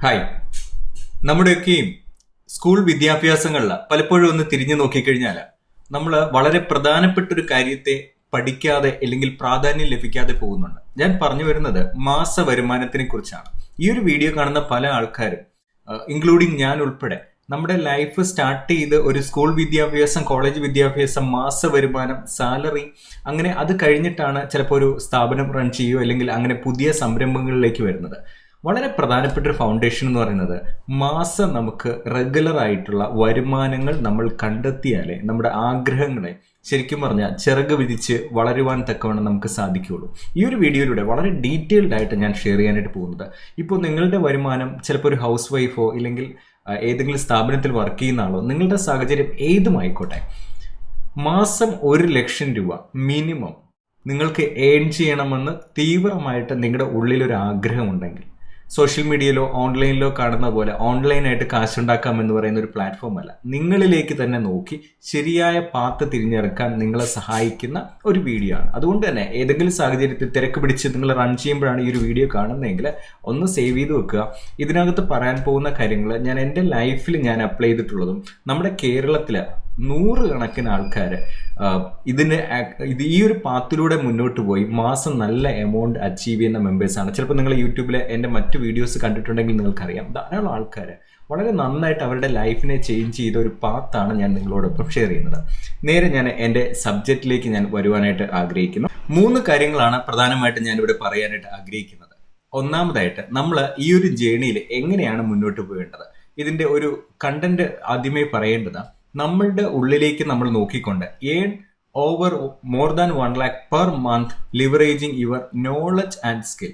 Hi. നമ്മുടെയൊക്കെയും school വിദ്യാഭ്യാസങ്ങളിൽ പലപ്പോഴും ഒന്ന് തിരിഞ്ഞു നോക്കിക്കഴിഞ്ഞാൽ നമ്മൾ വളരെ പ്രധാനപ്പെട്ട ഒരു കാര്യത്തെ പഠിക്കാതെ അല്ലെങ്കിൽ പ്രാധാന്യം ലഭിക്കാതെ പോകുന്നുണ്ട്. ഞാൻ പറഞ്ഞു വരുന്നത് മാസ വരുമാനത്തിനെ കുറിച്ചാണ്. ഈ ഒരു വീഡിയോ കാണുന്ന പല ആൾക്കാരും, ഇൻക്ലൂഡിങ് ഞാൻ ഉൾപ്പെടെ, നമ്മുടെ ലൈഫ് സ്റ്റാർട്ട് ചെയ്ത് ഒരു സ്കൂൾ വിദ്യാഭ്യാസം, കോളേജ് വിദ്യാഭ്യാസം, മാസ വരുമാനം, സാലറി, അങ്ങനെ അത് കഴിഞ്ഞിട്ടാണ് ചിലപ്പോൾ ഒരു സ്ഥാപനം റൺ ചെയ്യുകയോ അല്ലെങ്കിൽ അങ്ങനെ പുതിയ സംരംഭങ്ങളിലേക്ക് വരുന്നത്. വളരെ പ്രധാനപ്പെട്ട ഒരു ഫൗണ്ടേഷൻ എന്ന് പറയുന്നത് മാസം നമുക്ക് റെഗുലർ ആയിട്ടുള്ള വരുമാനങ്ങൾ നമ്മൾ കണ്ടെത്തിയാലേ നമ്മുടെ ആഗ്രഹങ്ങളെ ശരിക്കും പറഞ്ഞാൽ ചിറക് വിരിച്ച് വളരുവാൻ തക്കവണ്ണം നമുക്ക് സാധിക്കുകയുള്ളൂ. ഈ ഒരു വീഡിയോയിലൂടെ വളരെ ഡീറ്റെയിൽഡ് ആയിട്ട് ഞാൻ ഷെയർ ചെയ്യാനായിട്ട് പോകുന്നത്, ഇപ്പോൾ നിങ്ങളുടെ വരുമാനം ചിലപ്പോൾ ഒരു ഹൗസ് വൈഫോ ഇല്ലെങ്കിൽ ഏതെങ്കിലും സ്ഥാപനത്തിൽ വർക്ക് ചെയ്യുന്ന ആളോ, നിങ്ങളുടെ സാഹചര്യം ഏതുമായിക്കോട്ടെ, മാസം 1,00,000 രൂപ മിനിമം നിങ്ങൾക്ക് ഏൺ ചെയ്യണമെന്ന് തീവ്രമായിട്ട് നിങ്ങളുടെ ഉള്ളിലൊരു ആഗ്രഹമുണ്ടെങ്കിൽ, സോഷ്യൽ മീഡിയയിലോ ഓൺലൈനിലോ കാണുന്ന പോലെ ഓൺലൈനായിട്ട് കാശുണ്ടാക്കാം എന്ന് പറയുന്ന ഒരു പ്ലാറ്റ്ഫോം അല്ല, നിങ്ങളിലേക്ക് തന്നെ നോക്കി ശരിയായ പാത്ത് തിരഞ്ഞെടുക്കാൻ നിങ്ങളെ സഹായിക്കുന്ന ഒരു വീഡിയോ ആണ്. അതുകൊണ്ട് തന്നെ ഏതെങ്കിലും സാഹചര്യത്തിൽ തിരക്ക് പിടിച്ച് നിങ്ങൾ റൺ ചെയ്യുമ്പോഴാണ് ഈ ഒരു വീഡിയോ കാണുന്നതെങ്കിൽ ഒന്ന് സേവ് ചെയ്ത് വെക്കുക. ഇതിനകത്ത് പറയാൻ പോകുന്ന കാര്യങ്ങൾ ഞാൻ എൻ്റെ ലൈഫിൽ ഞാൻ അപ്ലൈ ചെയ്തിട്ടുള്ളതും നമ്മുടെ കേരളത്തിൽ 100 കണക്കിന് ആൾക്കാർ ഈ ഒരു പാത്തിലൂടെ മുന്നോട്ട് പോയി മാസം നല്ല എമൗണ്ട് അച്ചീവ് ചെയ്യുന്ന മെമ്പേഴ്സാണ്. ചിലപ്പോൾ നിങ്ങൾ യൂട്യൂബിൽ എൻ്റെ മറ്റു വീഡിയോസ് കണ്ടിട്ടുണ്ടെങ്കിൽ നിങ്ങൾക്കറിയാം, ധാരാളം ആൾക്കാർ വളരെ നന്നായിട്ട് അവരുടെ ലൈഫിനെ ചേഞ്ച് ചെയ്ത ഒരു പാത്താണ് ഞാൻ നിങ്ങളോടൊപ്പം ഷെയർ ചെയ്യുന്നത്. നേരെ ഞാൻ എൻ്റെ സബ്ജക്റ്റിലേക്ക് ഞാൻ വരുവാനായിട്ട് ആഗ്രഹിക്കുന്നു. 3 കാര്യങ്ങളാണ് പ്രധാനമായിട്ട് ഞാനിവിടെ പറയാനായിട്ട് ആഗ്രഹിക്കുന്നത്. ഒന്നാമതായിട്ട്, നമ്മൾ ഈ ഒരു ജേണിയിൽ എങ്ങനെയാണ് മുന്നോട്ട് പോകേണ്ടത്, ഇതിൻ്റെ ഒരു കണ്ടന്റ് ആദ്യമേ പറയേണ്ടത്, നമ്മളുടെ ഉള്ളിലേക്ക് നമ്മൾ നോക്കിക്കൊണ്ട് earn over more than 1 lakh per month leveraging your knowledge and skill.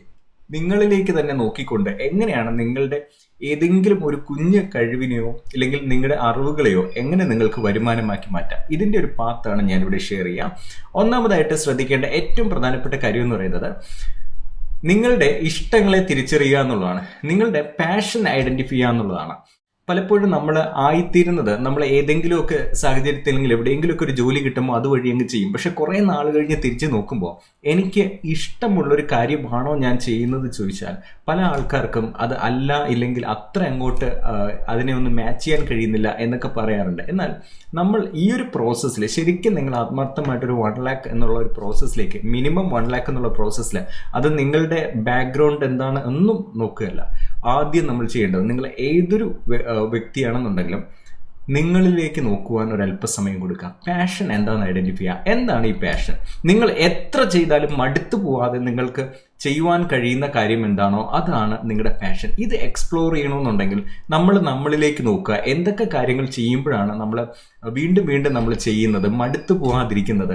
നിങ്ങളിലേക്ക് തന്നെ നോക്കിക്കൊണ്ട് എങ്ങനെയാണ് നിങ്ങളുടെ ഏതെങ്കിലും ഒരു കുഞ്ഞ് കഴിവിനെയോ അല്ലെങ്കിൽ നിങ്ങളുടെ അറിവുകളെയോ എങ്ങനെ നിങ്ങൾക്ക് വരുമാനമാക്കി മാറ്റാം, ഇതിൻ്റെ ഒരു പാത്താണ് ഞാനിവിടെ ഷെയർ ചെയ്യാം. ഒന്നാമതായിട്ട് ശ്രദ്ധിക്കേണ്ട ഏറ്റവും പ്രധാനപ്പെട്ട കാര്യം എന്ന് പറയുന്നത്, നിങ്ങളുടെ ഇഷ്ടങ്ങളെ തിരിച്ചറിയുക എന്നുള്ളതാണ്. നിങ്ങളുടെ പാഷൻ ഐഡന്റിഫൈ ചെയ്യുക എന്നുള്ളതാണ്. പലപ്പോഴും നമ്മൾ ആയിത്തീരുന്നത് നമ്മൾ ഏതെങ്കിലുമൊക്കെ സാഹചര്യത്തിൽ അല്ലെങ്കിൽ എവിടെയെങ്കിലുമൊക്കെ ഒരു ജോലി കിട്ടുമ്പോൾ അതുവഴി അങ്ങ് ചെയ്യും. പക്ഷെ കുറേ നാൾ കഴിഞ്ഞ് തിരിച്ച് നോക്കുമ്പോൾ എനിക്ക് ഇഷ്ടമുള്ളൊരു കാര്യമാണോ ഞാൻ ചെയ്യുന്നത് ചോദിച്ചാൽ പല ആൾക്കാർക്കും അത് അല്ല, ഇല്ലെങ്കിൽ അത്ര അങ്ങോട്ട് അതിനെ ഒന്ന് മാച്ച് ചെയ്യാൻ കഴിയുന്നില്ല എന്നൊക്കെ പറയാറുണ്ട്. എന്നാൽ നമ്മൾ ഈ ഒരു പ്രോസസ്സിൽ ശരിക്കും നിങ്ങൾ ആത്മാർത്ഥമായിട്ടൊരു 1 lakh എന്നുള്ള ഒരു പ്രോസസ്സിലേക്ക്, മിനിമം 1 lakh എന്നുള്ള പ്രോസസ്സിൽ, അത് നിങ്ങളുടെ ബാക്ക്ഗ്രൗണ്ട് എന്താണ് ഒന്നും നോക്കുകയല്ല. ആദ്യം നമ്മൾ ചെയ്യേണ്ടത്, നിങ്ങൾ ഏതൊരു വ്യക്തിയാണെന്നുണ്ടെങ്കിലും നിങ്ങളിലേക്ക് നോക്കുവാൻ ഒരു അല്പസമയം കൊടുക്കുക. പാഷൻ എന്താണെന്ന് ഐഡന്റിഫൈ ചെയ്യുക. എന്താണ് ഈ പാഷൻ? നിങ്ങൾ എത്ര ചെയ്താലും മടുത്തു പോവാതെ നിങ്ങൾക്ക് ചെയ്യുവാൻ കഴിയുന്ന കാര്യം എന്താണോ അതാണ് നിങ്ങളുടെ പാഷൻ. ഇത് എക്സ്പ്ലോർ ചെയ്യണമെന്നുണ്ടെങ്കിൽ നമ്മളിലേക്ക് നോക്കുക. എന്തൊക്കെ കാര്യങ്ങൾ ചെയ്യുമ്പോഴാണ് നമ്മൾ വീണ്ടും വീണ്ടും നമ്മൾ ചെയ്യുന്നത്, മടുത്തു പോകാതിരിക്കുന്നത്.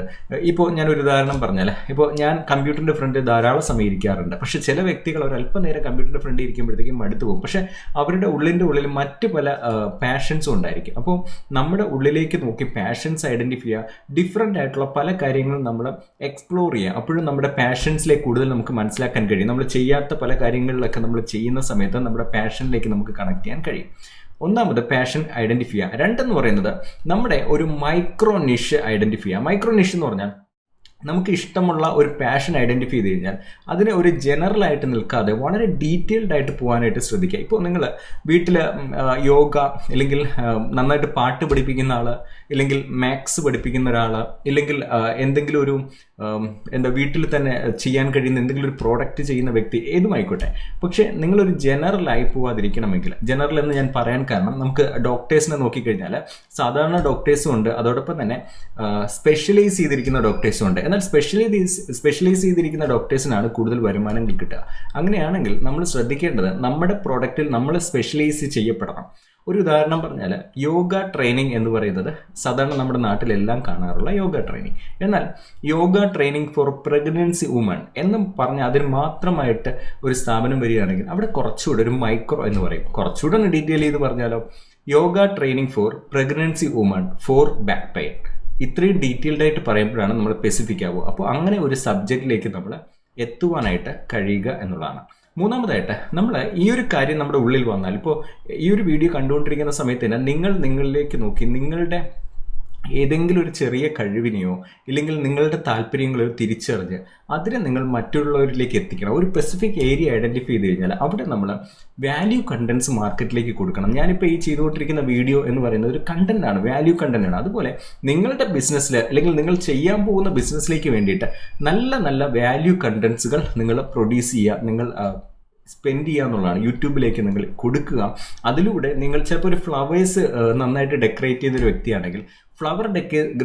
ഇപ്പോൾ ഞാനൊരു ഉദാഹരണം പറഞ്ഞാൽ, ഇപ്പോൾ ഞാൻ കമ്പ്യൂട്ടറിൻ്റെ ഫ്രണ്ടിൽ ധാരാളം സമയം ഇരിക്കാറുണ്ട്. പക്ഷെ ചില വ്യക്തികൾ ഒരല്പം നേരം കമ്പ്യൂട്ടറിൻ്റെ ഫ്രണ്ടിൽ ഇരിക്കുമ്പോഴത്തേക്കും മടുത്തു പോകും. പക്ഷെ അവരുടെ ഉള്ളിൽ മറ്റ് പല പാഷൻസും ഉണ്ടായിരിക്കും. അപ്പോൾ നമ്മുടെ ഉള്ളിലേക്ക് നോക്കി പാഷൻസ് ഐഡന്റിഫൈ ചെയ്യുക, ഡിഫറെൻ്റ് ആയിട്ടുള്ള പല കാര്യങ്ങളും നമ്മൾ എക്സ്പ്ലോർ ചെയ്യുക. അപ്പോഴും നമ്മുടെ പാഷൻസിലേക്ക് കൂടുതൽ നമുക്ക് മനസ്സിലാക്കാൻ കഴിയും. നമ്മൾ ചെയ്യാത്ത പല കാര്യങ്ങളിലൊക്കെ നമ്മൾ ചെയ്യുന്ന സമയത്ത് നമ്മുടെ പാഷനിലേക്ക് നമുക്ക് കണക്ട് ചെയ്യാൻ കഴിയും. ഒന്നാമത് പാഷൻ ഐഡന്റിഫൈ ചെയ്യുക. രണ്ടെന്ന് പറയുന്നത്, നമ്മുടെ ഒരു മൈക്രോ നിഷ് ഐഡന്റിഫൈ ചെയ്യുക. മൈക്രോ നിഷ് എന്ന് പറഞ്ഞാൽ നമുക്ക് ഇഷ്ടമുള്ള ഒരു പാഷൻ ഐഡന്റിഫൈ ചെയ്ത് കഴിഞ്ഞാൽ അതിനെ ഒരു ജനറൽ ആയിട്ട് നിൽക്കാതെ വളരെ ഡീറ്റെയിൽഡ് ആയിട്ട് പോകാനായിട്ട് ശ്രദ്ധിക്കുക. ഇപ്പോൾ നിങ്ങൾ വീട്ടിൽ യോഗ, അല്ലെങ്കിൽ നന്നായിട്ട് പാട്ട് പഠിപ്പിക്കുന്ന ആൾ, ഇല്ലെങ്കിൽ മാത്സ് പഠിപ്പിക്കുന്ന ഒരാൾ, ഇല്ലെങ്കിൽ എന്തെങ്കിലും ഒരു വീട്ടിൽ തന്നെ ചെയ്യാൻ കഴിയുന്ന എന്തെങ്കിലും ഒരു പ്രോഡക്റ്റ് ചെയ്യുന്ന വ്യക്തി, ഏതുമായിക്കോട്ടെ. പക്ഷേ നിങ്ങളൊരു ജനറലായി പോവാതിരിക്കണമെങ്കിൽ, ജനറൽ എന്ന് ഞാൻ പറയാൻ കാരണം, നമുക്ക് ഡോക്ടേഴ്സിനെ നോക്കിക്കഴിഞ്ഞാൽ സാധാരണ ഡോക്ടേഴ്സും ഉണ്ട്, അതോടൊപ്പം തന്നെ സ്പെഷ്യലൈസ് ചെയ്തിരിക്കുന്ന ഡോക്ടേഴ്സും ഉണ്ട്. എന്നാൽ സ്പെഷ്യലൈസ് ചെയ്തിരിക്കുന്ന ഡോക്ടേഴ്സിനാണ് കൂടുതൽ വരുമാനങ്ങൾ കിട്ടുക. അങ്ങനെയാണെങ്കിൽ നമ്മൾ ശ്രദ്ധിക്കേണ്ടത്, നമ്മുടെ പ്രോഡക്റ്റിൽ നമ്മൾ സ്പെഷ്യലൈസ് ചെയ്യപ്പെടണം. ഒരു ഉദാഹരണം പറഞ്ഞാൽ, യോഗ ട്രെയിനിങ് എന്ന് പറയുന്നത് സാധാരണ നമ്മുടെ നാട്ടിലെല്ലാം കാണാറുള്ള യോഗ ട്രെയിനിങ്. എന്നാൽ yoga training for pregnancy woman എന്നും പറഞ്ഞ് അതിന് മാത്രമായിട്ട് ഒരു സ്ഥാപനം വരികയാണെങ്കിൽ അവിടെ കുറച്ചുകൂടെ ഒരു മൈക്രോ എന്ന് പറയും. കുറച്ചുകൂടെ ഒന്ന് ഡീറ്റെയിൽ ചെയ്ത് പറഞ്ഞാലോ, yoga training for pregnancy woman for back pain. ഇത്രയും ഡീറ്റെയിൽഡ് ആയിട്ട് പറയുമ്പോഴാണ് നമ്മൾ സ്പെസിഫിക് ആവുക. അപ്പോൾ അങ്ങനെ ഒരു സബ്ജക്റ്റിലേക്ക് നമ്മൾ എത്തുവാനായിട്ട് കഴിയുക എന്നുള്ളതാണ്. മൂന്നാമതായിട്ട്, നമ്മൾ ഈ ഒരു കാര്യം നമ്മുടെ ഉള്ളിൽ വന്നാൽ, ഇപ്പോൾ ഈ ഒരു വീഡിയോ കണ്ടുകൊണ്ടിരിക്കുന്ന സമയത്ത് തന്നെ നിങ്ങളിലേക്ക് നോക്കി നിങ്ങളുടെ ഏതെങ്കിലും ഒരു ചെറിയ കഴിവിനെയോ ഇല്ലെങ്കിൽ നിങ്ങളുടെ താല്പര്യങ്ങളോ തിരിച്ചറിഞ്ഞ് അതിനെ നിങ്ങൾ മറ്റുള്ളവരിലേക്ക് എത്തിക്കണം. ഒരു സ്പെസിഫിക് ഏരിയ ഐഡൻറ്റിഫൈ ചെയ്ത് കഴിഞ്ഞാൽ അവിടെ നമ്മൾ വാല്യൂ കണ്ടൻസ് മാർക്കറ്റിലേക്ക് കൊടുക്കണം. ഞാനിപ്പോൾ ഈ ചെയ്തുകൊണ്ടിരിക്കുന്ന വീഡിയോ എന്ന് പറയുന്നത് ഒരു കണ്ടന്റാണ്, വാല്യൂ കണ്ടന്റാണ്. അതുപോലെ നിങ്ങളുടെ ബിസിനസ്സിൽ അല്ലെങ്കിൽ നിങ്ങൾ ചെയ്യാൻ പോകുന്ന ബിസിനസ്സിലേക്ക് വേണ്ടിയിട്ട് നല്ല നല്ല വാല്യൂ കണ്ടൻസുകൾ നിങ്ങൾ പ്രൊഡ്യൂസ് ചെയ്യുക, നിങ്ങൾ സ്പെൻഡ് ചെയ്യുക എന്നുള്ളതാണ്. യൂട്യൂബിലേക്ക് നിങ്ങൾ കൊടുക്കുക. അതിലൂടെ നിങ്ങൾ ചിലപ്പോൾ ഒരു ഫ്ലവേഴ്സ് നന്നായിട്ട് ഡെക്കറേറ്റ് ചെയ്തൊരു വ്യക്തിയാണെങ്കിൽ ഫ്ലവർ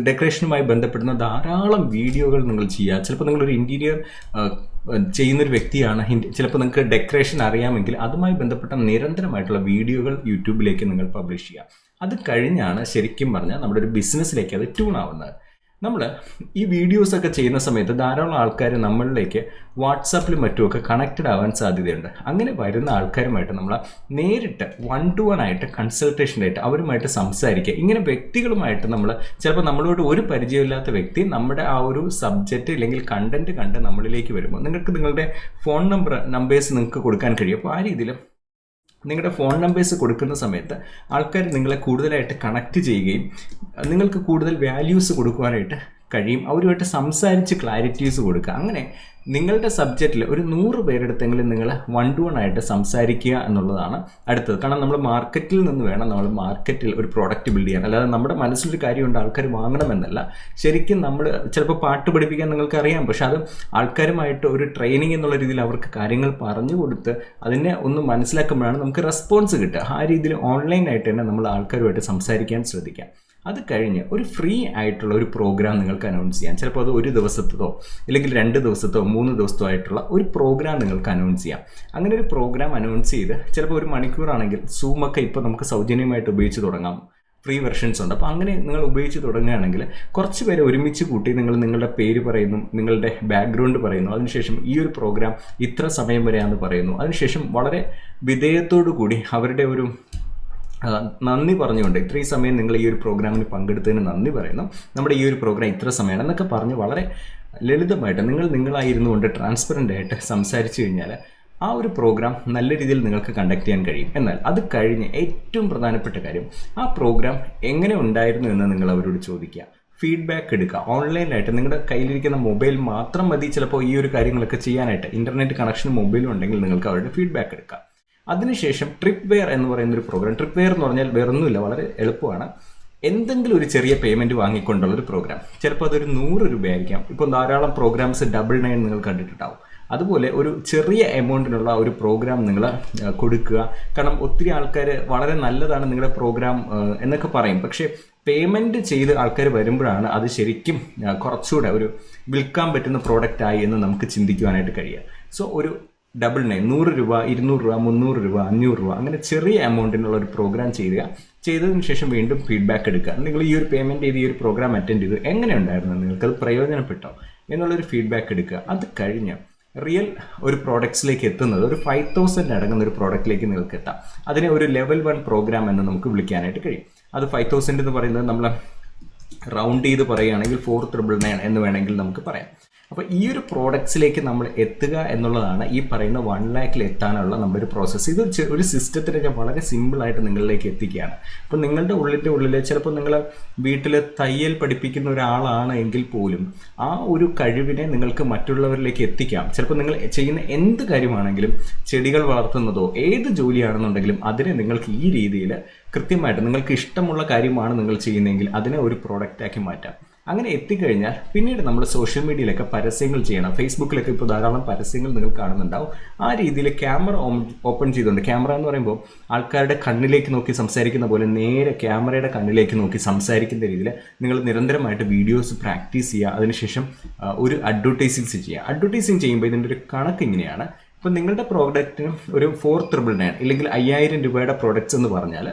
ഡെക്കറേഷനുമായി ബന്ധപ്പെടുന്ന ധാരാളം വീഡിയോകൾ നിങ്ങൾ ചെയ്യുക. ചിലപ്പോൾ നിങ്ങളൊരു ഇൻറ്റീരിയർ ചെയ്യുന്നൊരു വ്യക്തിയാണ്, ചിലപ്പോൾ നിങ്ങൾക്ക് ഡെക്കറേഷൻ അറിയാമെങ്കിൽ അതുമായി ബന്ധപ്പെട്ട നിരന്തരമായിട്ടുള്ള വീഡിയോകൾ യൂട്യൂബിലേക്ക് നിങ്ങൾ പബ്ലിഷ് ചെയ്യുക. അത് കഴിഞ്ഞാണ് ശരിക്കും പറഞ്ഞാൽ നമ്മുടെ ഒരു ബിസിനസ്സിലേക്ക് അത് ട്യൂൺ ആവുന്നത്. നമ്മൾ ഈ വീഡിയോസൊക്കെ ചെയ്യുന്ന സമയത്ത് ധാരാളം ആൾക്കാർ നമ്മളിലേക്ക് വാട്സാപ്പിലും മറ്റുമൊക്കെ കണക്റ്റഡ് ആവാൻ സാധ്യതയുണ്ട്. അങ്ങനെ വരുന്ന ആൾക്കാരുമായിട്ട് നമ്മൾ നേരിട്ട് 1-to-1 ആയിട്ട് കൺസൾട്ടേഷനായിട്ട് അവരുമായിട്ട് സംസാരിക്കുക. ഇങ്ങനെ വ്യക്തികളുമായിട്ട് നമ്മൾ ചിലപ്പോൾ നമ്മളോട് ഒരു പരിചയമില്ലാത്ത വ്യക്തി നമ്മുടെ ആ ഒരു സബ്ജക്റ്റ് അല്ലെങ്കിൽ കണ്ടന്റ് കണ്ട് നമ്മളിലേക്ക് വരുമ്പോൾ നിങ്ങൾക്ക് നിങ്ങളുടെ ഫോൺ നമ്പേഴ്സ് നിങ്ങൾക്ക് കൊടുക്കാൻ കഴിയും. അപ്പോൾ ആ രീതിയിൽ നിങ്ങളുടെ ഫോൺ നമ്പേഴ്സ് കൊടുക്കുന്ന സമയത്ത് ആൾക്കാർ നിങ്ങളെ കൂടുതലായിട്ട് കണക്ട് ചെയ്യുകയും നിങ്ങൾക്ക് കൂടുതൽ വാല്യൂസ് കൊടുക്കുവാനായിട്ട് കഴിയും. അവരുമായിട്ട് സംസാരിച്ച് ക്ലാരിറ്റീസ് കൊടുക്കുക. അങ്ങനെ നിങ്ങളുടെ സബ്ജക്റ്റിൽ ഒരു 100 പേരെടുത്തെങ്കിലും നിങ്ങൾ 1-to-1 ആയിട്ട് സംസാരിക്കുക എന്നുള്ളതാണ് അടുത്തത്. കാരണം നമ്മൾ മാർക്കറ്റിൽ നിന്ന് വേണം നമ്മൾ മാർക്കറ്റിൽ ഒരു പ്രോഡക്റ്റ് ബിൽഡ് ചെയ്യാൻ. അല്ലാതെ നമ്മുടെ മനസ്സിലൊരു കാര്യമുണ്ട് ആൾക്കാർ വാങ്ങണമെന്നല്ല. ശരിക്കും നമ്മൾ ചിലപ്പോൾ പാട്ട് പഠിപ്പിക്കാൻ നിങ്ങൾക്ക് അറിയാം, പക്ഷെ അത് ആൾക്കാരുമായിട്ട് ഒരു ട്രെയിനിങ് എന്നുള്ള രീതിയിൽ അവർക്ക് കാര്യങ്ങൾ പറഞ്ഞു കൊടുത്ത് അതിനെ ഒന്ന് മനസ്സിലാക്കുമ്പോഴാണ് നമുക്ക് റെസ്പോൺസ് കിട്ടുക. ആ രീതിയിൽ ഓൺലൈനായിട്ട് തന്നെ നമ്മൾ ആൾക്കാരുമായിട്ട് സംസാരിക്കാൻ ശ്രദ്ധിക്കാം. അത് കഴിഞ്ഞ് ഒരു ഫ്രീ ആയിട്ടുള്ള ഒരു പ്രോഗ്രാം നിങ്ങൾക്ക് അനൗൺസ് ചെയ്യാം. ചിലപ്പോൾ അത് 1 ദിവസത്തോ അല്ലെങ്കിൽ 2 ദിവസത്തോ 3 ദിവസത്തോ ആയിട്ടുള്ള ഒരു പ്രോഗ്രാം നിങ്ങൾക്ക് അനൗൺസ് ചെയ്യാം. അങ്ങനെ ഒരു പ്രോഗ്രാം അനൗൺസ് ചെയ്ത് ചിലപ്പോൾ 1 മണിക്കൂറാണെങ്കിൽ സൂമൊക്കെ ഇപ്പോൾ നമുക്ക് സൗജന്യമായിട്ട് ഉപയോഗിച്ച് തുടങ്ങാം, ഫ്രീ വെർഷൻസ് ഉണ്ട്. അപ്പോൾ അങ്ങനെ നിങ്ങൾ ഉപയോഗിച്ച് തുടങ്ങുകയാണെങ്കിൽ കുറച്ച് പേരെ ഒരുമിച്ച് കൂട്ടി നിങ്ങൾ നിങ്ങളുടെ പേര് പറയുന്നു, നിങ്ങളുടെ ബാക്ക്ഗ്രൗണ്ട് പറയുന്നു, അതിനുശേഷം ഈ ഒരു പ്രോഗ്രാം ഇത്ര സമയം വരെയാണെന്ന് പറയുന്നു, അതിനുശേഷം വളരെ വിധേയത്തോടു കൂടി അവരുടെ ഒരു നന്ദി പറഞ്ഞുകൊണ്ട് ഇത്രയും സമയം നിങ്ങൾ ഈ ഒരു പ്രോഗ്രാമിന് പങ്കെടുത്തതിന് നന്ദി പറയുന്നു, നമ്മുടെ ഈ ഒരു പ്രോഗ്രാം ഇത്ര സമയമാണ് എന്നൊക്കെ പറഞ്ഞ് വളരെ ലളിതമായിട്ട് നിങ്ങളായിരുന്നു കൊണ്ട് ട്രാൻസ്പെറൻ്റ് ആയിട്ട് സംസാരിച്ചു കഴിഞ്ഞാൽ ആ ഒരു പ്രോഗ്രാം നല്ല രീതിയിൽ നിങ്ങൾക്ക് കണ്ടക്ട് ചെയ്യാൻ കഴിയും. എന്നാൽ അത് കഴിഞ്ഞ് ഏറ്റവും പ്രധാനപ്പെട്ട കാര്യം ആ പ്രോഗ്രാം എങ്ങനെ ഉണ്ടായിരുന്നു എന്ന് നിങ്ങൾ അവരോട് ചോദിക്കുക, ഫീഡ്ബാക്ക് എടുക്കുക. ഓൺലൈനായിട്ട് നിങ്ങളുടെ കയ്യിലിരിക്കുന്ന മൊബൈൽ മാത്രം മതി ചിലപ്പോൾ ഈ ഒരു കാര്യങ്ങളൊക്കെ ചെയ്യാനായിട്ട്. ഇൻ്റർനെറ്റ് കണക്ഷനും മൊബൈലും ഉണ്ടെങ്കിൽ നിങ്ങൾക്ക് അവരുടെ ഫീഡ്ബാക്ക് എടുക്കാം. അതിനുശേഷം ട്രിപ്പ് വെയർ എന്ന് പറയുന്നൊരു പ്രോഗ്രാം. ട്രിപ്പ് വെയർ എന്ന് പറഞ്ഞാൽ വേറൊന്നുമില്ല, വളരെ എളുപ്പമാണ്. എന്തെങ്കിലും ഒരു ചെറിയ പേയ്മെൻറ്റ് വാങ്ങിക്കൊണ്ടുള്ളൊരു പ്രോഗ്രാം. ചിലപ്പോൾ അതൊരു 100 രൂപയായിരിക്കാം. ഇപ്പോൾ ധാരാളം പ്രോഗ്രാംസ് 99 നിങ്ങൾ കണ്ടിട്ടുണ്ടാവും. അതുപോലെ ഒരു ചെറിയ എമൗണ്ടിനുള്ള ഒരു പ്രോഗ്രാം നിങ്ങൾ കൊടുക്കുക. കാരണം ഒത്തിരി ആൾക്കാർ വളരെ നല്ലതാണ് നിങ്ങളുടെ പ്രോഗ്രാം എന്നൊക്കെ പറയും, പക്ഷേ പേയ്മെൻറ്റ് ചെയ്ത് ആൾക്കാർ വരുമ്പോഴാണ് അത് ശരിക്കും കുറച്ചുകൂടെ ഒരു വിൽക്കാൻ പറ്റുന്ന പ്രോഡക്റ്റായി എന്ന് നമുക്ക് ചിന്തിക്കുവാനായിട്ട് കഴിയുക. സോ ഒരു 99 100 രൂപ 200 രൂപ 300 രൂപ 500 രൂപ അങ്ങനെ ചെറിയ എമൗണ്ടിനുള്ള ഒരു പ്രോഗ്രാം ചെയ്തതിന് ശേഷം വീണ്ടും ഫീഡ്ബാക്ക് എടുക്കുക. നിങ്ങൾ ഈ ഒരു പേയ്മെൻറ്റ് ചെയ്ത് ഈ ഒരു പ്രോഗ്രാം അറ്റൻഡ് ചെയ്തു, എങ്ങനെ ഉണ്ടായിരുന്നു, നിങ്ങൾക്കത് പ്രയോജനപ്പെട്ടോ എന്നുള്ളൊരു ഫീഡ്ബാക്ക് എടുക്കുക. അത് കഴിഞ്ഞ് റിയൽ ഒരു പ്രോഡക്ട്സിലേക്ക് എത്തുന്നത് ഒരു 5000 അടങ്ങുന്ന ഒരു പ്രോഡക്റ്റിലേക്ക് നിങ്ങൾക്ക് എത്താം. അതിനെ ഒരു ലെവൽ 1 പ്രോഗ്രാം എന്ന് നമുക്ക് വിളിക്കാനായിട്ട് കഴിയും. അത് 5000 എന്ന് പറയുന്നത് നമ്മൾ റൗണ്ട് ചെയ്ത് പറയുകയാണെങ്കിൽ 4999 എന്ന് വേണമെങ്കിൽ നമുക്ക് പറയാം. അപ്പോൾ ഈ ഒരു പ്രോഡക്ട്സിലേക്ക് നമ്മൾ എത്തുക എന്നുള്ളതാണ് ഈ പറയുന്ന 1 lakhൽ എത്താനുള്ള നമ്മുടെ ഒരു പ്രോസസ്സ്. ഇത് ഒരു സിസ്റ്റത്തിനെ ഞാൻ വളരെ സിമ്പിളായിട്ട് നിങ്ങളിലേക്ക് എത്തിക്കുകയാണ്. അപ്പോൾ നിങ്ങളുടെ ഉള്ളിൽ ചിലപ്പോൾ നിങ്ങൾ വീട്ടിൽ തയ്യൽ പഠിപ്പിക്കുന്ന ഒരാളാണ് എങ്കിൽ പോലും ആ ഒരു കഴിവിനെ നിങ്ങൾക്ക് മറ്റുള്ളവരിലേക്ക് എത്തിക്കാം. ചിലപ്പോൾ നിങ്ങൾ ചെയ്യുന്ന എന്ത് കാര്യമാണെങ്കിലും, ചെടികൾ വളർത്തുന്നതോ ഏത് ജോലിയാണെന്നുണ്ടെങ്കിലും അതിനെ നിങ്ങൾക്ക് ഈ രീതിയിൽ കൃത്യമായിട്ട് നിങ്ങൾക്ക് ഇഷ്ടമുള്ള കാര്യമാണ് നിങ്ങൾ ചെയ്യുന്നതെങ്കിൽ അതിനെ ഒരു പ്രോഡക്റ്റാക്കി മാറ്റാം. അങ്ങനെ എത്തിക്കഴിഞ്ഞാൽ പിന്നീട് നമ്മൾ സോഷ്യൽ മീഡിയയിലൊക്കെ പരസ്യങ്ങൾ ചെയ്യണം. ഫേസ്ബുക്കിലൊക്കെ ഇപ്പോൾ ധാരാളം പരസ്യങ്ങൾ നിങ്ങൾ കാണുന്നുണ്ടാവും. ആ രീതിയിൽ ക്യാമറ ഓപ്പൺ ചെയ്തുകൊണ്ട്, ക്യാമറ എന്ന് പറയുമ്പോൾ ആൾക്കാരുടെ കണ്ണിലേക്ക് നോക്കി സംസാരിക്കുന്ന പോലെ നേരെ ക്യാമറയുടെ കണ്ണിലേക്ക് നോക്കി സംസാരിക്കുന്ന രീതിയിൽ നിങ്ങൾ നിരന്തരമായിട്ട് വീഡിയോസ് പ്രാക്ടീസ് ചെയ്യുക. അതിനുശേഷം ഒരു അഡ്വർടൈസിങ്സ് ചെയ്യുക. അഡ്വർടൈസിങ് ചെയ്യുമ്പോൾ ഇതിൻ്റെ ഒരു കണക്ക് ഇങ്ങനെയാണ്. ഇപ്പോൾ നിങ്ങളുടെ പ്രോഡക്റ്റിന് ഒരു 4999 അല്ലെങ്കിൽ 5000 രൂപയുടെ പ്രോഡക്റ്റ്സ് എന്ന് പറഞ്ഞാൽ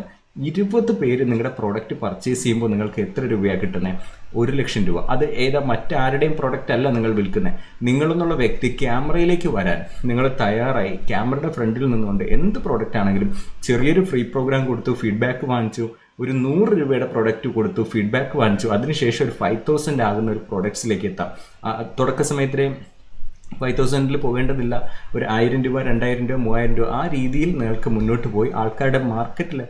20 പേര് നിങ്ങളുടെ പ്രോഡക്റ്റ് പർച്ചേസ് ചെയ്യുമ്പോൾ നിങ്ങൾക്ക് എത്ര രൂപയാണ് കിട്ടുന്നത്? 1,00,000 രൂപ. അത് മറ്റാരുടെയും പ്രോഡക്റ്റ് അല്ല നിങ്ങൾ വിൽക്കുന്നത്. നിങ്ങളെന്നുള്ള വ്യക്തി ക്യാമറയിലേക്ക് വരാൻ നിങ്ങൾ തയ്യാറായി ക്യാമറയുടെ ഫ്രണ്ടിൽ നിന്നുകൊണ്ട് എന്ത് പ്രോഡക്റ്റ് ആണെങ്കിലും ചെറിയൊരു ഫ്രീ പ്രോഗ്രാം കൊടുത്തു, ഫീഡ്ബാക്ക് വാങ്ങിച്ചു, ഒരു 100 രൂപയുടെ പ്രോഡക്റ്റ് കൊടുത്തു, ഫീഡ്ബാക്ക് വാങ്ങിച്ചു, അതിനുശേഷം ഒരു 5000 ആകുന്ന ഒരു പ്രോഡക്ട്സിലേക്ക് എത്താം. തുടക്ക സമയത്തിലെ 5000 പോകേണ്ടതില്ല, ഒരു 1000 രൂപ 2000 രൂപ 3000 രൂപ ആ രീതിയിൽ നിങ്ങൾക്ക് മുന്നോട്ട് പോയി ആൾക്കാരുടെ മാർക്കറ്റിൽ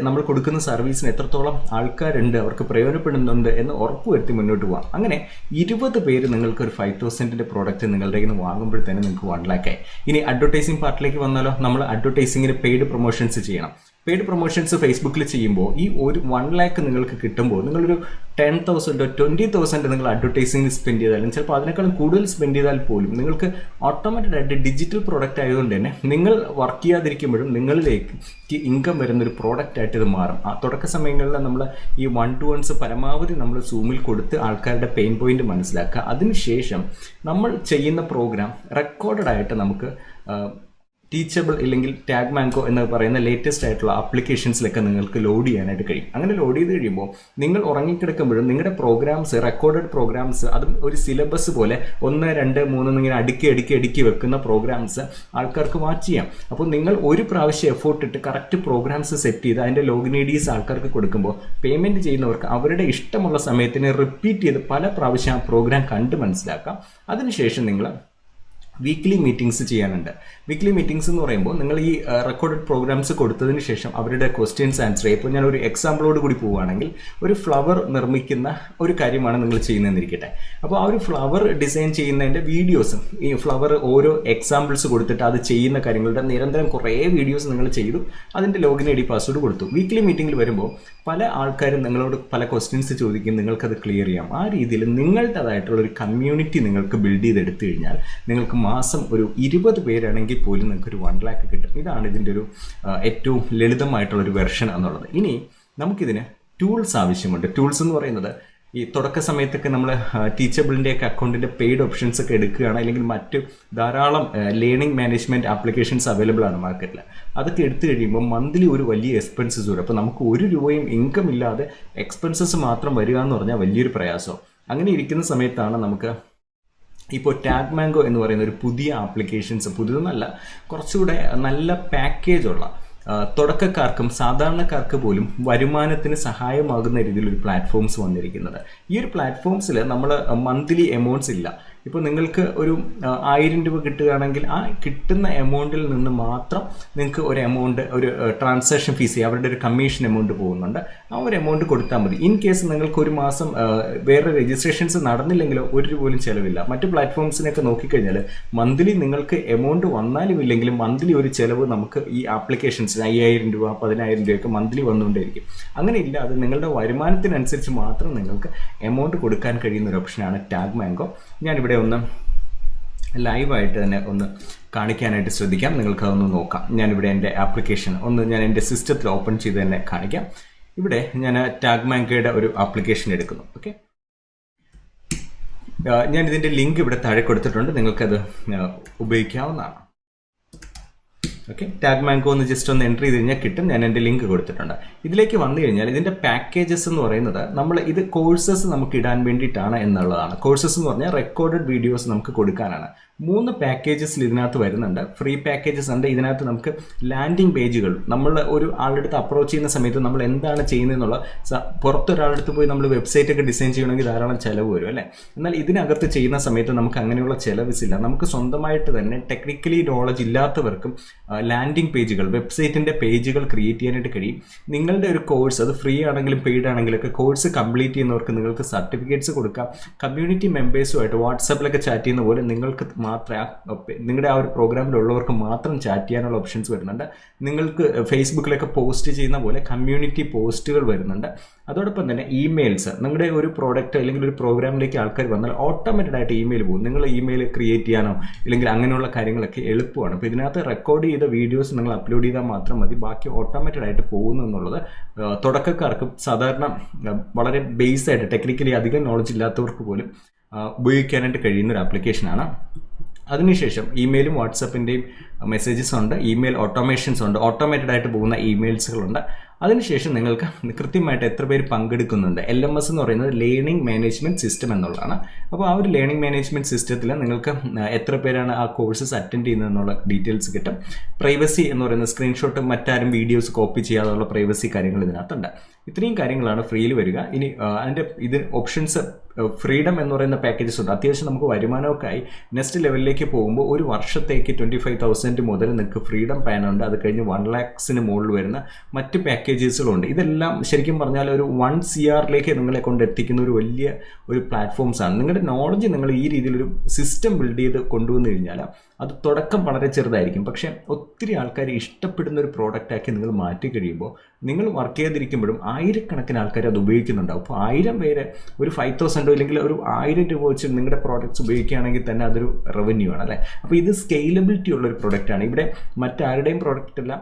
നമ്മൾ കൊടുക്കുന്ന സർവീസിന് എത്രത്തോളം ആൾക്കാരുണ്ട്, അവർക്ക് പ്രയോജനപ്പെടുന്നുണ്ട് എന്ന് ഉറപ്പുവരുത്തി മുന്നോട്ട് പോകാം. അങ്ങനെ 20 പേര് നിങ്ങൾക്ക് ഒരു 5000 പ്രോഡക്റ്റ് നിങ്ങളുടെ കയ്യിൽ നിന്ന് വാങ്ങുമ്പോഴത്തേനും നിങ്ങൾക്ക് 1 lakh ആയി. ഇനി അഡ്വർടൈസിങ് പാർട്ടിലേക്ക് വന്നാലോ, നമ്മൾ അഡ്വർടൈസിങ്ങിന് പെയ്ഡ് പ്രൊമോഷൻസ് ചെയ്യണം. പെയ്ഡ് പ്രൊമോഷൻസ് ഫേസ്ബുക്കിൽ ചെയ്യുമ്പോൾ ഈ ഒരു 1 lakh നിങ്ങൾക്ക് കിട്ടുമ്പോൾ നിങ്ങളൊരു 10,000 20,000 നിങ്ങൾ അഡ്വർടൈസിങ്ങിന് സ്പെൻഡ് ചെയ്താലും ചിലപ്പോൾ അതിനേക്കാളും കൂടുതൽ സ്പെൻഡ് ചെയ്താൽ പോലും നിങ്ങൾക്ക് ഓട്ടോമാറ്റിക്കായിട്ട് ഡിജിറ്റൽ പ്രോഡക്റ്റ് ആയതുകൊണ്ട് തന്നെ നിങ്ങൾ വർക്ക് ചെയ്യാതിരിക്കുമ്പോഴും നിങ്ങളിലേക്ക് ഇൻകം വരുന്നൊരു പ്രോഡക്റ്റ് ആയിട്ട് ഇത് മാറും. ആ തുടക്ക സമയങ്ങളിൽ നമ്മൾ ഈ 1-to-1s പരമാവധി നമ്മൾ സൂമിൽ കൊടുത്ത് ആൾക്കാരുടെ പെയിൻ പോയിന്റ് മനസ്സിലാക്കുക. അതിനുശേഷം നമ്മൾ ചെയ്യുന്ന പ്രോഗ്രാം റെക്കോർഡഡ് ആയിട്ട് നമുക്ക് ടീച്ചബിൾ ഇല്ലെങ്കിൽ ടാഗ് മാംഗോ എന്ന് പറയുന്ന ലേറ്റസ്റ്റ് ആയിട്ടുള്ള ആപ്ലിക്കേഷൻസിലൊക്കെ നിങ്ങൾക്ക് ലോഡ് ചെയ്യാനായിട്ട് കഴിയും. അങ്ങനെ ലോഡ് ചെയ്ത് കഴിയുമ്പോൾ നിങ്ങൾ ഉറങ്ങിക്കിടക്കുമ്പോഴും നിങ്ങളുടെ പ്രോഗ്രാംസ്, റെക്കോർഡഡ് പ്രോഗ്രാംസ്, അതും ഒരു സിലബസ് പോലെ 1, 2, 3 എന്നിങ്ങനെ അടുക്കി വെക്കുന്ന പ്രോഗ്രാംസ് ആൾക്കാർക്ക് വാച്ച് ചെയ്യാം. അപ്പോൾ നിങ്ങൾ ഒരു പ്രാവശ്യം എഫോർട്ട് ഇട്ട് കറക്റ്റ് പ്രോഗ്രാംസ് സെറ്റ് ചെയ്ത് അതിൻ്റെ ലോഗിൻ ഐഡീസ് ആൾക്കാർക്ക് കൊടുക്കുമ്പോൾ പേയ്മെൻറ്റ് ചെയ്യുന്നവർക്ക് അവരുടെ ഇഷ്ടമുള്ള സമയത്തിന് റിപ്പീറ്റ് ചെയ്ത് പല പ്രാവശ്യം ആ പ്രോഗ്രാം കണ്ട് മനസ്സിലാക്കാം. അതിനുശേഷം നിങ്ങൾ വീക്ക്ലി മീറ്റിംഗ്സ് ചെയ്യാനുണ്ട്. വീക്ക്ലി മീറ്റിംഗ്സ് എന്ന് പറയുമ്പോൾ നിങ്ങൾ ഈ റെക്കോർഡഡ് പ്രോഗ്രാംസ് കൊടുത്തതിന് ശേഷം അവരുടെ ക്വസ്റ്റ്യൻസ് ആൻസർ ചെയ്യും. ഇപ്പോൾ ഞാൻ ഒരു എക്സാമ്പിളോട് കൂടി പോവുകയാണെങ്കിൽ ഒരു ഫ്ലവർ നിർമ്മിക്കുന്ന ഒരു കാര്യമാണ് നിങ്ങൾ ചെയ്യുന്നതെന്നിരിക്കട്ടെ. അപ്പോൾ ആ ഒരു ഫ്ലവർ ഡിസൈൻ ചെയ്യുന്നതിൻ്റെ വീഡിയോസും ഈ ഫ്ലവർ ഓരോ എക്സാമ്പിൾസ് കൊടുത്തിട്ട് അത് ചെയ്യുന്ന കാര്യങ്ങളുടെ നിരന്തരം കുറേ വീഡിയോസ് നിങ്ങൾ ചെയ്തു, അതിൻ്റെ ലോഗിൻ ഐ ഡി പാസ്വേഡ് കൊടുത്തു. വീക്ക്ലി മീറ്റിംഗിൽ വരുമ്പോൾ പല ആൾക്കാരും നിങ്ങളോട് പല ക്വസ്റ്റ്യൻസ് ചോദിക്കും, നിങ്ങൾക്കത് ക്ലിയർ ചെയ്യാം. ആ രീതിയിൽ നിങ്ങളുടേതായിട്ടുള്ളൊരു കമ്മ്യൂണിറ്റി നിങ്ങൾക്ക് ബിൽഡ് ചെയ്തെടുത്തു കഴിഞ്ഞാൽ നിങ്ങൾക്ക് മാസം ഒരു 20 പേരാണെങ്കിൽ പോലും നിങ്ങൾക്കൊരു 1 lakh കിട്ടും. ഇതാണ് ഇതിൻ്റെ ഒരു ഏറ്റവും ലളിതമായിട്ടുള്ളൊരു വെർഷൻ എന്നുള്ളത്. ഇനി നമുക്കിതിന് ടൂൾസ് ആവശ്യമുണ്ട്. ടൂൾസ് എന്ന് പറയുന്നത് ഈ തുടക്ക സമയത്തൊക്കെ നമ്മൾ ടീച്ചബിളിൻ്റെയൊക്കെ അക്കൗണ്ടിൻ്റെ പെയ്ഡ് ഓപ്ഷൻസ് ഒക്കെ എടുക്കുകയാണ്, അല്ലെങ്കിൽ മറ്റ് ധാരാളം ലേണിംഗ് മാനേജ്മെൻറ്റ് ആപ്ലിക്കേഷൻസ് അവൈലബിൾ ആണ് മാർക്കറ്റിൽ. അതൊക്കെ എടുത്തു കഴിയുമ്പോൾ മന്ത്ലി ഒരു വലിയ എക്സ്പെൻസസ് വരും. അപ്പോൾ നമുക്ക് 1 രൂപയും ഇൻകം ഇല്ലാതെ എക്സ്പെൻസസ് മാത്രം വരിക എന്ന് പറഞ്ഞാൽ വലിയൊരു പ്രയാസം. അങ്ങനെ ഇരിക്കുന്ന സമയത്താണ് നമുക്ക് ഇപ്പോൾ ടാഗ് മാംഗോ എന്ന് പറയുന്ന ഒരു പുതിയ ആപ്ലിക്കേഷൻസ്, പുതിയതൊന്നല്ല, കുറച്ചുകൂടെ നല്ല പാക്കേജുള്ള തുടക്കക്കാർക്കും സാധാരണക്കാർക്ക് പോലും വരുമാനത്തിന് സഹായമാകുന്ന രീതിയിലൊരു പ്ലാറ്റ്ഫോംസ് വന്നിരിക്കുന്നത്. ഈ ഒരു പ്ലാറ്റ്ഫോംസിൽ നമ്മൾ മന്ത്ലി എമൗണ്ട്സ് ഇല്ല. ഇപ്പോൾ നിങ്ങൾക്ക് ഒരു 1000 രൂപ കിട്ടുകയാണെങ്കിൽ ആ കിട്ടുന്ന എമൗണ്ടിൽ നിന്ന് മാത്രം നിങ്ങൾക്ക് ഒരു എമൗണ്ട്, ഒരു ട്രാൻസാക്ഷൻ ഫീസ്, അവരുടെ ഒരു കമ്മീഷൻ എമൗണ്ട് പോകുന്നുണ്ട്. ആ ഒരു എമൗണ്ട് കൊടുത്താൽ മതി. ഇൻ കേസ് നിങ്ങൾക്ക് ഒരു മാസം വേറെ രജിസ്ട്രേഷൻസ് നടന്നില്ലെങ്കിലോ 1 രൂപ പോലും ചിലവില്ല. മറ്റ് പ്ലാറ്റ്ഫോംസിനൊക്കെ നോക്കിക്കഴിഞ്ഞാൽ മന്ത്ലി നിങ്ങൾക്ക് എമൗണ്ട് വന്നാലും ഇല്ലെങ്കിലും മന്ത്ലി ഒരു ചിലവ് നമുക്ക് ഈ ആപ്ലിക്കേഷൻസ് 5000 രൂപ 10000 രൂപയൊക്കെ മന്ത്ലി വന്നുകൊണ്ടേയിരിക്കും. അങ്ങനെ ഇല്ല, അത് നിങ്ങളുടെ വരുമാനത്തിനനുസരിച്ച് മാത്രം നിങ്ങൾക്ക് എമൗണ്ട് കൊടുക്കാൻ കഴിയുന്ന ഒരു ഓപ്ഷനാണ് ടാഗ് മാംഗോ. ഞാനിവിടെ ഒന്ന് ലൈവായിട്ട് തന്നെ ഒന്ന് കാണിക്കാനായിട്ട് ശ്രദ്ധിക്കാം. നിങ്ങൾക്ക് അതൊന്ന് നോക്കാം. ഞാനിവിടെ എൻ്റെ ആപ്ലിക്കേഷൻ ഞാൻ എൻ്റെ സിസ്റ്റത്തിൽ ഓപ്പൺ ചെയ്ത് തന്നെ കാണിക്കാം. ഇവിടെ ഞാൻ ടാഗ് മാംഗോയുടെ ഒരു ആപ്ലിക്കേഷൻ എടുക്കുന്നു. ഓക്കെ, ഞാൻ ഇതിൻ്റെ ലിങ്ക് ഇവിടെ താഴെ കൊടുത്തിട്ടുണ്ട്, നിങ്ങൾക്കത് ഉപയോഗിക്കാവുന്നതാണ്. ഓക്കെ, ടാഗ് മാംഗോ ഒന്ന് ജസ്റ്റ് ഒന്ന് എൻട്രി ചെയ്ത് കഴിഞ്ഞാൽ കിട്ടും. ഞാൻ എൻ്റെ ലിങ്ക് കൊടുത്തിട്ടുണ്ട്. ഇതിലേക്ക് വന്നു കഴിഞ്ഞാൽ ഇതിൻ്റെ പാക്കേജസ് എന്ന് പറയുന്നത് ഇത് കോഴ്സസ് നമുക്ക് ഇടാൻ വേണ്ടിയിട്ടാണ് എന്നുള്ളതാണ്. കോഴ്സസ് എന്ന് പറഞ്ഞാൽ റെക്കോർഡഡ് വീഡിയോസ് നമുക്ക് കൊടുക്കാനാണ്. 3 പാക്കേജസിൽ ഇതിനകത്ത് വരുന്നുണ്ട്. ഫ്രീ പാക്കേജസ് ഉണ്ട്. ഇതിനകത്ത് നമുക്ക് ലാൻഡിങ് പേജുകൾ, നമ്മൾ ഒരു ആളുടെ അടുത്ത് അപ്രോച്ച് ചെയ്യുന്ന സമയത്ത് നമ്മൾ എന്താണ് ചെയ്യുന്നതെന്നുള്ള പുറത്തൊരാളുടെ പോയി നമ്മൾ വെബ്സൈറ്റ് ഒക്കെ ഡിസൈൻ ചെയ്യണമെങ്കിൽ ധാരാളം ചിലവ് വരും അല്ലേ. എന്നാൽ ഇതിനകത്ത് ചെയ്യുന്ന സമയത്ത് നമുക്ക് അങ്ങനെയുള്ള ചിലവില്ല. നമുക്ക് സ്വന്തമായിട്ട് തന്നെ ടെക്നിക്കലി നോളജ് ഇല്ലാത്തവർക്കും ലാൻഡിങ് പേജുകൾ, വെബ്സൈറ്റിൻ്റെ പേജുകൾ ക്രിയേറ്റ് ചെയ്യാനായിട്ട് കഴിയും. നിങ്ങളുടെ ഒരു കോഴ്സ്, അത് ഫ്രീ ആണെങ്കിലും പെയ്ഡ് ആണെങ്കിലൊക്കെ കോഴ്സ് കംപ്ലീറ്റ് ചെയ്യുന്നവർക്ക് നിങ്ങൾക്ക് സർട്ടിഫിക്കറ്റ്സ് കൊടുക്കാം. കമ്മ്യൂണിറ്റി മെമ്പേഴ്സുമായിട്ട് വാട്സാപ്പിലൊക്കെ ചാറ്റ് ചെയ്യുന്ന പോലെ നിങ്ങൾക്ക് നിങ്ങളുടെ ആ ഒരു പ്രോഗ്രാമിലുള്ളവർക്ക് മാത്രം ചാറ്റ് ചെയ്യാനുള്ള ഓപ്ഷൻസ് വരുന്നുണ്ട്. നിങ്ങൾക്ക് ഫേസ്ബുക്കിലൊക്കെ പോസ്റ്റ് ചെയ്യുന്ന പോലെ കമ്മ്യൂണിറ്റി പോസ്റ്റുകൾ വരുന്നുണ്ട്. അതോടൊപ്പം തന്നെ ഇമെയിൽസ്, നിങ്ങളുടെ ഒരു പ്രോഡക്റ്റ് അല്ലെങ്കിൽ ഒരു പ്രോഗ്രാമിലേക്ക് ആൾക്കാർ വന്നാൽ ഓട്ടോമാറ്റഡ് ആയിട്ട് ഇമെയിൽ പോകും. നിങ്ങൾ ഇമെയിൽ ക്രിയേറ്റ് ചെയ്യാനോ അല്ലെങ്കിൽ അങ്ങനെയുള്ള കാര്യങ്ങളൊക്കെ എളുപ്പമാണ്. അപ്പോൾ ഇതിനകത്ത് റെക്കോർഡ് ചെയ്ത വീഡിയോസ് നിങ്ങൾ അപ്ലോഡ് ചെയ്താൽ മാത്രം മതി, ബാക്കി ഓട്ടോമാറ്റഡ് ആയിട്ട് പോകുന്നു എന്നുള്ളത് തുടക്കക്കാർക്കും സാധാരണ വളരെ ബേസ് ആയിട്ട് ടെക്നിക്കലി അധികം നോളജ് ഇല്ലാത്തവർക്ക് പോലും ഉപയോഗിക്കാനായിട്ട് കഴിയുന്ന ഒരു ആപ്ലിക്കേഷനാണ്. അതിനുശേഷം ഇമെയിലും വാട്സപ്പിൻ്റെയും മെസ്സേജസ് ഉണ്ട്, ഇമെയിൽ ഓട്ടോമേഷൻസ് ഉണ്ട്, ഓട്ടോമേറ്റഡ് ആയിട്ട് പോകുന്ന ഇമെയിൽസുകളുണ്ട്. അതിനുശേഷം നിങ്ങൾക്ക് കൃത്യമായിട്ട് എത്ര പേര് പങ്കെടുക്കുന്നുണ്ട്. LMS എന്ന് പറയുന്നത് ലേണിംഗ് മാനേജ്മെൻറ്റ് സിസ്റ്റം എന്നുള്ളതാണ്. അപ്പോൾ ആ ഒരു ലേണിംഗ് മാനേജ്മെൻറ്റ് സിസ്റ്റത്തിൽ നിങ്ങൾക്ക് എത്ര പേരാണ് ആ കോഴ്സസ് അറ്റൻഡ് ചെയ്യുന്നതെന്നുള്ള ഡീറ്റെയിൽസ് കിട്ടും. പ്രൈവസി എന്ന് പറയുന്ന സ്ക്രീൻഷോട്ട്, മറ്റാരും വീഡിയോസ് കോപ്പി ചെയ്യാതെയുള്ള പ്രൈവസി കാര്യങ്ങൾ ഇതിനകത്തുണ്ട്. ഇത്രയും കാര്യങ്ങളാണ് ഫ്രീയിൽ വരിക. ഇനി അതിൻ്റെ ഓപ്ഷൻസ് ഫ്രീഡം എന്ന് പറയുന്ന പാക്കേജസ് ഉണ്ട്. അത്യാവശ്യം നമുക്ക് വരുമാനമൊക്കെ ആയി നെക്സ്റ്റ് ലെവലിലേക്ക് പോകുമ്പോൾ ഒരു വർഷത്തേക്ക് 25,000 മുതൽ നിങ്ങൾക്ക് ഫ്രീഡം പ്ലാൻ ഉണ്ട്. അത് കഴിഞ്ഞ് 1 lakhs മുകളിൽ വരുന്ന മറ്റ് പാക്കേജസുകളുണ്ട്. ഇതെല്ലാം ശരിക്കും പറഞ്ഞാൽ ഒരു 1 CR നിങ്ങളെ കൊണ്ട് എത്തിക്കുന്ന ഒരു വലിയ ഒരു പ്ലാറ്റ്ഫോംസാണ്. നിങ്ങളുടെ നോളജ് നിങ്ങൾ ഈ രീതിയിലൊരു സിസ്റ്റം ബിൽഡ് ചെയ്ത് കൊണ്ടുവന്നു കഴിഞ്ഞാൽ അത് തുടക്കം വളരെ ചെറുതായിരിക്കും, പക്ഷേ ഒത്തിരി ആൾക്കാർ ഇഷ്ടപ്പെടുന്ന ഒരു പ്രോഡക്റ്റാക്കി നിങ്ങൾ മാറ്റി കഴിയുമ്പോൾ നിങ്ങൾ വർക്ക് ചെയ്തിരിക്കുമ്പോഴും ആയിരക്കണക്കിന് ആൾക്കാർ അത് ഉപയോഗിക്കുന്നുണ്ടാവും. അപ്പോൾ 1000 പേര് ഒരു 5,000 അല്ലെങ്കിൽ ഒരു 1000 രൂപ വെച്ച് നിങ്ങളുടെ പ്രോഡക്റ്റ്സ് ഉപയോഗിക്കുകയാണെങ്കിൽ തന്നെ അതൊരു റവന്യൂ ആണ് അല്ലേ. അപ്പോൾ ഇത് സ്കെയിലബിലിറ്റി ഉള്ളൊരു പ്രൊഡക്റ്റാണ്. ഇവിടെ മറ്റാരുടെയും പ്രോഡക്റ്റ് അല്ല,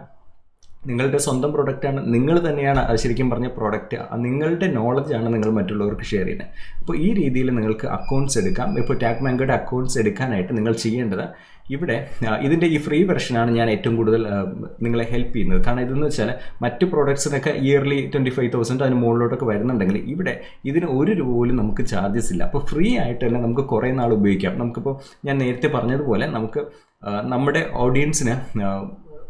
നിങ്ങളുടെ സ്വന്തം പ്രൊഡക്റ്റാണ്. നിങ്ങൾ തന്നെയാണ് അത് ശരിക്കും പറഞ്ഞ പ്രോഡക്റ്റ്. നിങ്ങളുടെ നോളജാണ് നിങ്ങൾ മറ്റുള്ളവർക്ക് ഷെയർ ചെയ്യുന്നത്. അപ്പോൾ ഈ രീതിയിൽ നിങ്ങൾക്ക് അക്കൗണ്ട്സ് എടുക്കാം. ഇപ്പോൾ ടാഗ് മാംഗോയുടെ അക്കൗണ്ട്സ് എടുക്കാനായിട്ട് നിങ്ങൾ ചെയ്യേണ്ടത് ഇവിടെ ഇതിൻ്റെ ഈ ഫ്രീ വെർഷനാണ് ഞാൻ ഏറ്റവും കൂടുതൽ നിങ്ങളെ ഹെൽപ്പ് ചെയ്യുന്നത്. കാരണം ഇതെന്ന് വെച്ചാൽ മറ്റ് പ്രോഡക്ട്സിനൊക്കെ ഇയർലി 25,000 അതിന് മുകളിലോട്ടൊക്കെ വരുന്നുണ്ടെങ്കിൽ ഇവിടെ ഇതിന് 1 രൂപ പോലും നമുക്ക് ചാർജസ് ഇല്ല. അപ്പോൾ ഫ്രീ ആയിട്ട് തന്നെ നമുക്ക് കുറേ നാൾ ഉപയോഗിക്കാം. നമുക്കിപ്പോൾ ഞാൻ നേരത്തെ പറഞ്ഞതുപോലെ നമുക്ക് നമ്മുടെ ഓഡിയൻസിന്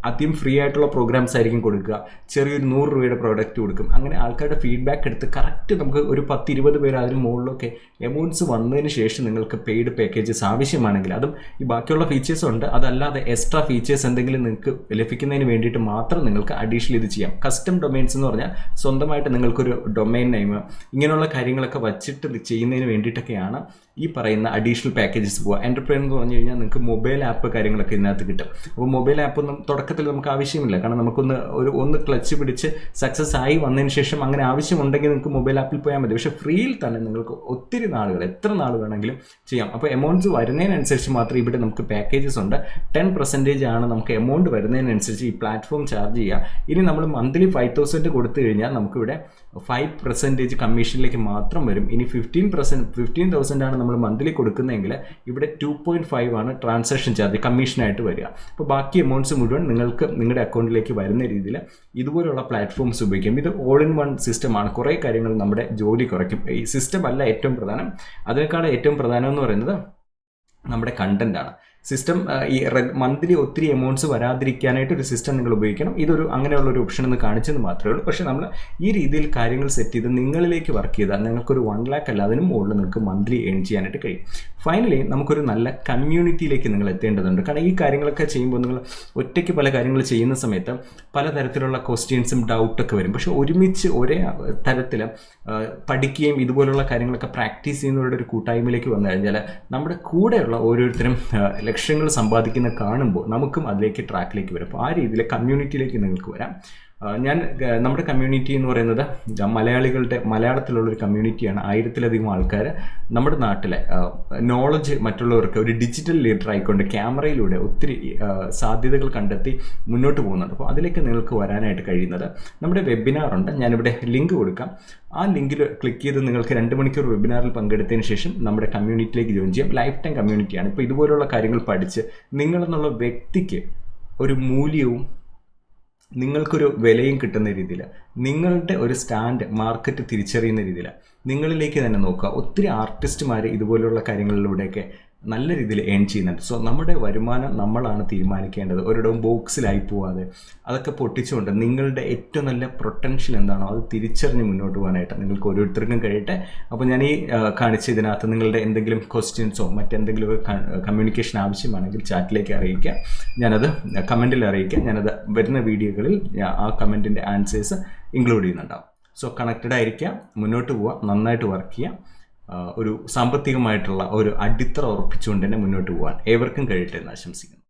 ആദ്യം ഫ്രീ ആയിട്ടുള്ള പ്രോഗ്രാംസ് ആയിരിക്കും കൊടുക്കുക, ചെറിയൊരു 100 രൂപയുടെ പ്രോഡക്റ്റ് കൊടുക്കും. അങ്ങനെ ആൾക്കാരുടെ ഫീഡ്ബാക്ക് എടുത്ത് കറക്റ്റ് നമുക്ക് ഒരു 10-20 പേര് അതിന് മുകളിലൊക്കെ എമൗണ്ട്സ് വന്നതിന് ശേഷം നിങ്ങൾക്ക് പെയ്ഡ് പാക്കേജസ് ആവശ്യമാണെങ്കിൽ, അതും ഈ ബാക്കിയുള്ള ഫീച്ചേഴ്സ് ഉണ്ട്, അതല്ലാതെ എക്സ്ട്രാ ഫീച്ചേഴ്സ് എന്തെങ്കിലും നിങ്ങൾക്ക് ലഭിക്കുന്നതിന് വേണ്ടിയിട്ട് മാത്രം നിങ്ങൾക്ക് അഡീഷണൽ ഇത് ചെയ്യാം. കസ്റ്റം ഡൊമൈൻസ് എന്ന് പറഞ്ഞാൽ സ്വന്തമായിട്ട് നിങ്ങൾക്കൊരു ഡൊമൈൻ നെയിം ഇങ്ങനെയുള്ള കാര്യങ്ങളൊക്കെ വച്ചിട്ട് ചെയ്യുന്നതിന് വേണ്ടിയിട്ടൊക്കെയാണ് ഈ പറയുന്ന അഡീഷണൽ പാക്കേജസ് പോവുക. എൻ്റർപ്രൈനർ എന്ന് പറഞ്ഞു കഴിഞ്ഞാൽ നിങ്ങൾക്ക് മൊബൈൽ ആപ്പ് കാര്യങ്ങളൊക്കെ ഇതിനകത്ത് കിട്ടും. അപ്പോൾ മൊബൈൽ ആപ്പ് ഒന്നും തുടക്കത്തിൽ നമുക്ക് ആവശ്യമില്ല, കാരണം നമുക്കൊന്ന് ക്ലച്ച് പിടിച്ച് സക്സസ് ആയി വന്നതിന് ശേഷം അങ്ങനെ ആവശ്യമുണ്ടെങ്കിൽ നിങ്ങൾക്ക് മൊബൈൽ ആപ്പിൽ പോയാൽ മതി. പക്ഷേ ഫ്രീയിൽ തന്നെ നിങ്ങൾക്ക് ഒത്തിരി നാളുകൾ, എത്ര നാൾ വേണമെങ്കിലും ചെയ്യാം. അപ്പോൾ എമൗണ്ട്സ് വരുന്നതിനനുസരിച്ച് മാത്രം ഇവിടെ നമുക്ക് പാക്കേജസ് ഉണ്ട്. 10% ആണ് നമുക്ക് എമൗണ്ട് വരുന്നതിനനുസരിച്ച് ഈ പ്ലാറ്റ്ഫോം ചാർജ് ചെയ്യുക. ഇനി നമ്മൾ മന്ത്ലി 5,000 കൊടുത്തു കഴിഞ്ഞാൽ നമുക്കിവിടെ 5% കമ്മീഷനിലേക്ക് മാത്രം വരും. ഇനി 15,000 ആണ് നമ്മൾ മന്ത്ലി കൊടുക്കുന്നതെങ്കിൽ ഇവിടെ 2.5 ആണ് ട്രാൻസാക്ഷൻ ചാർജ് കമ്മീഷനായിട്ട് വരിക. അപ്പോൾ ബാക്കി എമൗണ്ട്സ് മുഴുവൻ നിങ്ങൾക്ക് നിങ്ങളുടെ അക്കൗണ്ടിലേക്ക് വരുന്ന രീതിയിൽ ഇതുപോലുള്ള പ്ലാറ്റ്ഫോംസ് ഉപയോഗിക്കും. ഇത് ഓൾ ഇൻ വൺ സിസ്റ്റമാണ്. കുറേ കാര്യങ്ങൾ നമ്മുടെ ജോലി കുറയ്ക്കും. ഈ സിസ്റ്റം അല്ല ഏറ്റവും പ്രധാനം, അതിനേക്കാൾ ഏറ്റവും പ്രധാനം എന്ന് പറയുന്നത് നമ്മുടെ കണ്ടൻറ്റാണ്. സിസ്റ്റം ഈ മന്ത്ലി ഒത്തിരി എമൗണ്ട്സ് വരാതിരിക്കാനായിട്ട് ഒരു സിസ്റ്റം നിങ്ങൾ ഉപയോഗിക്കണം. ഇതൊരു അങ്ങനെയുള്ളൊരു ഓപ്ഷൻ എന്ന് കാണിച്ചെന്ന് മാത്രമേ ഉള്ളൂ. പക്ഷേ നമ്മൾ ഈ രീതിയിൽ കാര്യങ്ങൾ സെറ്റ് ചെയ്ത് നിങ്ങളിലേക്ക് വർക്ക് ചെയ്താൽ നിങ്ങൾക്കൊരു 1 lakh അല്ല അതിനും മുകളിൽ നിങ്ങൾക്ക് മന്ത്ലി ഏൺ ചെയ്യാനായിട്ട് കഴിയും. ഫൈനലി നമുക്കൊരു നല്ല കമ്മ്യൂണിറ്റിയിലേക്ക് നിങ്ങൾ എത്തേണ്ടതുണ്ട്. കാരണം ഈ കാര്യങ്ങളൊക്കെ ചെയ്യുമ്പോൾ നിങ്ങൾ ഒറ്റയ്ക്ക് പല കാര്യങ്ങൾ ചെയ്യുന്ന സമയത്ത് പലതരത്തിലുള്ള ക്വസ്റ്റ്യൻസും ഡൗട്ടൊക്കെ വരും. പക്ഷേ ഒരുമിച്ച് ഒരേ തരത്തിൽ പഠിക്കുകയും ഇതുപോലുള്ള കാര്യങ്ങളൊക്കെ പ്രാക്ടീസ് ചെയ്യുന്നവരുടെ ഒരു കൂട്ടായ്മയിലേക്ക് വന്നു കഴിഞ്ഞാൽ നമ്മുടെ കൂടെയുള്ള ഓരോരുത്തരും ലക്ഷ്യങ്ങൾ സമ്പാദിക്കുന്ന കാണുമ്പോൾ നമുക്കും അതിലേക്ക് ട്രാക്കിലേക്ക് വരും. അപ്പോൾ ആ രീതിയിൽ കമ്മ്യൂണിറ്റിയിലേക്ക് നിങ്ങൾക്ക് വരാം. നമ്മുടെ കമ്മ്യൂണിറ്റി എന്ന് പറയുന്നത് മലയാളത്തിലുള്ളൊരു കമ്മ്യൂണിറ്റിയാണ്. 1000-ലധികം ആൾക്കാർ നമ്മുടെ നാട്ടിലെ നോളജ് മറ്റുള്ളവർക്ക് ഒരു ഡിജിറ്റൽ ലീഡർ ആയിക്കൊണ്ട് ക്യാമറയിലൂടെ ഒത്തിരി സാധ്യതകൾ കണ്ടെത്തി മുന്നോട്ട് പോകുന്നുണ്ട്. അപ്പോൾ അതിലേക്ക് നിങ്ങൾക്ക് വരാനായിട്ട് കഴിയുന്നത് നമ്മുടെ വെബിനാറുണ്ട്. ഞാനിവിടെ ലിങ്ക് കൊടുക്കാം. ആ ലിങ്കിൽ ക്ലിക്ക് ചെയ്ത് നിങ്ങൾക്ക് 2 മണിക്കൂർ വെബിനാറിൽ പങ്കെടുത്തതിന് ശേഷം നമ്മുടെ കമ്മ്യൂണിറ്റിയിലേക്ക് ജോയിൻ ചെയ്യാം. ലൈഫ് ടൈം കമ്മ്യൂണിറ്റിയാണ്. ഇപ്പോൾ ഇതുപോലുള്ള കാര്യങ്ങൾ പഠിച്ച് നിങ്ങളെന്നുള്ള വ്യക്തിക്ക് ഒരു മൂല്യവും നിങ്ങൾക്കൊരു വിലയും കിട്ടുന്ന രീതിയിൽ, നിങ്ങളുടെ ഒരു സ്റ്റാൻഡ് മാർക്കറ്റ് തിരിച്ചറിയുന്ന രീതിയിൽ നിങ്ങളിലേക്ക് തന്നെ നോക്കുക. ഒത്തിരി ആർട്ടിസ്റ്റുമാർ ഇതുപോലുള്ള കാര്യങ്ങളിലൂടെയൊക്കെ നല്ല രീതിയിൽ ഏൺ ചെയ്യുന്നുണ്ട്. സോ നമ്മുടെ വരുമാനം നമ്മളാണ് തീരുമാനിക്കേണ്ടത്. ഒരിടവും ബോക്സിലായി പോവാതെ അതൊക്കെ പൊട്ടിച്ചുകൊണ്ട് നിങ്ങളുടെ ഏറ്റവും നല്ല പൊട്ടൻഷ്യൽ എന്താണോ അത് തിരിച്ചറിഞ്ഞ് മുന്നോട്ട് പോകാനായിട്ട് നിങ്ങൾക്ക് ഓരോരുത്തർക്കും കഴിയട്ടെ. അപ്പോൾ ഞാൻ ഈ കാണിച്ച ഇതിനകത്ത് നിങ്ങളുടെ എന്തെങ്കിലും ക്വസ്റ്റ്യൻസോ മറ്റെന്തെങ്കിലും കമ്മ്യൂണിക്കേഷൻ ആവശ്യമാണെങ്കിൽ ചാറ്റിലേക്ക് അറിയിക്കുക, ഞാനത് കമൻറ്റിൽ അറിയിക്കുക. ഞാനത് വരുന്ന വീഡിയോകളിൽ ആ കമൻറ്റിൻ്റെ ആൻസേഴ്സ് ഇൻക്ലൂഡ് ചെയ്യുന്നുണ്ടാവും. സോ കണക്റ്റഡ് ആയിരിക്കുക, മുന്നോട്ട് പോവുക, നന്നായിട്ട് വർക്ക് ചെയ്യുക. ഒരു സാമ്പത്തികമായിട്ടുള്ള ഒരു അടിത്തറ ഉറപ്പിച്ചുകൊണ്ട് തന്നെ മുന്നോട്ട് പോകാൻ ഏവർക്കും കഴിയട്ടെ എന്ന് ആശംസിക്കുന്നു.